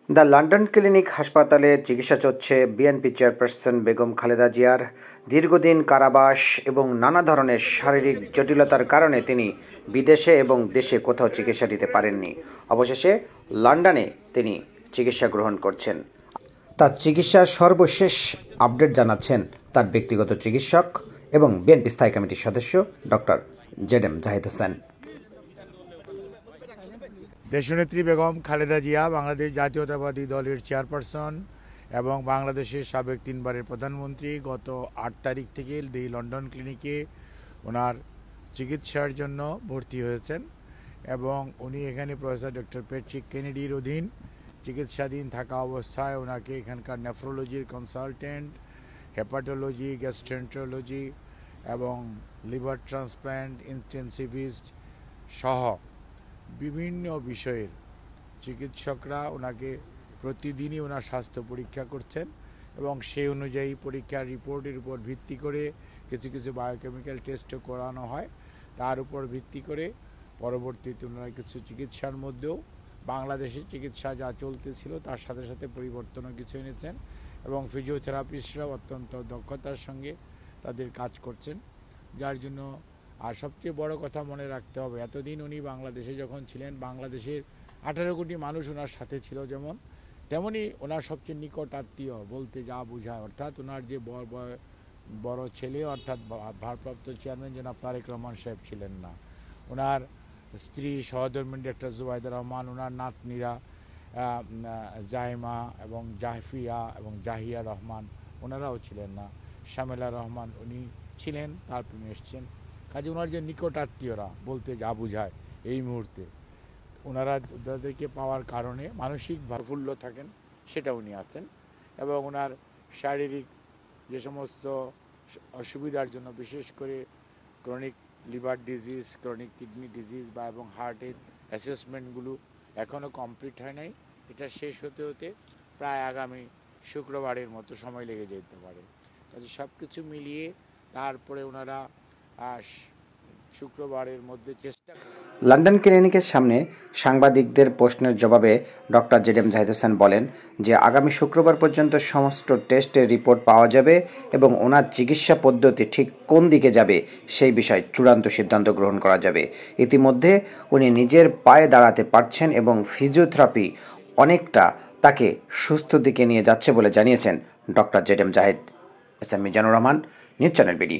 The London clinic হাসপাতালে চিকিৎসা চলছে বিএনপি চেয়ারপারসন বেগম খালেদা জিয়ার। দীর্ঘদিন কারাবাস এবং নানা ধরনের শারীরিক জটিলতার কারণে তিনি বিদেশে এবং দেশে কোথাও চিকিৎসা দিতে পারেননি। অবশেষে লন্ডনে তিনি চিকিৎসা গ্রহণ করছেন। তার চিকিৎসার সর্বশেষ আপডেট জানাচ্ছেন তার ব্যক্তিগত চিকিৎসক এবং বিএনপি স্থায়ী কমিটির সদস্য ডক্টর জেডএম জাহিদ হোসেন। দেশনেত্রী বেগম খালেদা জিয়া বাংলাদেশ জাতীয়তাবাদী দলের চেয়ারপারসন এবং বাংলাদেশের সাবেক 3বারের প্রধানমন্ত্রী গত 8 তারিখ থেকে দি লন্ডন ক্লিনিকে ওনার চিকিৎসার জন্য ভর্তি হয়েছেন এবং উনি এখানে প্রফেসর ডক্টর প্যাট্রিক কেনেডির অধীন চিকিৎসাধীন থাকা অবস্থায় ওনাকে এখানকার নেফ্রোলজির কনসালটেন্ট, হেপাটোলজি, গ্যাস্ট্রেন্টোলজি এবং লিভার ট্রান্সপ্ল্যান্ট ইন্টেন্সিভিস্ট সহ বিভিন্ন বিষয়ের চিকিৎসকরা ওনাকে প্রতিদিনই ওনার স্বাস্থ্য পরীক্ষা করছেন এবং সেই অনুযায়ী পরীক্ষার রিপোর্টের উপর ভিত্তি করে কিছু কিছু বায়োকেমিক্যাল টেস্টও করানো হয়। তার উপর ভিত্তি করে পরবর্তীতে ওনারা কিছু চিকিৎসার মধ্যেও বাংলাদেশের চিকিৎসা যা চলতেছিল তার সাথে সাথে পরিবর্তনও কিছু এনেছেন এবং ফিজিওথেরাপিস্টরাও অত্যন্ত দক্ষতার সঙ্গে তাদের কাজ করছেন, যার জন্য আর সবচেয়ে বড় কথা মনে রাখতে হবে, এতদিন উনি বাংলাদেশে যখন ছিলেন বাংলাদেশের 18 কোটি মানুষ ওনার সাথে ছিল, যেমন তেমনি ওনার সবচেয়ে নিকট আত্মীয় বলতে যা বোঝায়, অর্থাৎ ওনার যে বড় ছেলে অর্থাৎ ভারপ্রাপ্ত চেয়ারম্যান জনাব তারেক রহমান সাহেব ছিলেন না, ওনার স্ত্রী সহধর্মিণী ডক্টর জুবাইদা রহমান, ওনার নাতনিরা জাইমা এবং জাহফিয়া এবং জাহিয়া রহমান ওনারাও ছিলেন না, শামেলা রহমান উনি ছিলেন, তারপর এসছেন। কাজে ওনার যে নিকট আত্মীয়রা বলতে যা বোঝায় এই মুহূর্তে ওনারা তাদেরকে পাওয়ার কারণে মানসিক প্রফুল্ল থাকেন, সেটা উনি আছেন এবং ওনার শারীরিক যে সমস্ত অসুবিধার জন্য বিশেষ করে chronic liver disease, chronic kidney disease বা এবং হার্টের অ্যাসেসমেন্টগুলো এখনও কমপ্লিট হয় নাই, এটা শেষ হতে হতে প্রায় আগামী শুক্রবারের মতো সময় লেগে যেতে পারে। কাজে সব কিছু মিলিয়ে তারপরে ওনারা শুক্রবারের মধ্যে চেষ্টা লন্ডন ক্লিনিকের সামনে সাংবাদিকদের প্রশ্নের জবাবে ডক্টর জেডএম জাহিদ হোসেন বলেন যে আগামী শুক্রবার পর্যন্ত সমস্ত টেস্টের রিপোর্ট পাওয়া যাবে এবং ওনার চিকিৎসা পদ্ধতি ঠিক কোন দিকে যাবে সেই বিষয়ে চূড়ান্ত সিদ্ধান্ত গ্রহণ করা যাবে। ইতিমধ্যে উনি নিজের পায়ে দাঁড়াতে পারছেন এবং ফিজিওথেরাপি অনেকটা তাকে সুস্থ দিকে নিয়ে যাচ্ছে বলে জানিয়েছেন doctor ZM Zahid. S M Mizanur Rahman, news channel BD.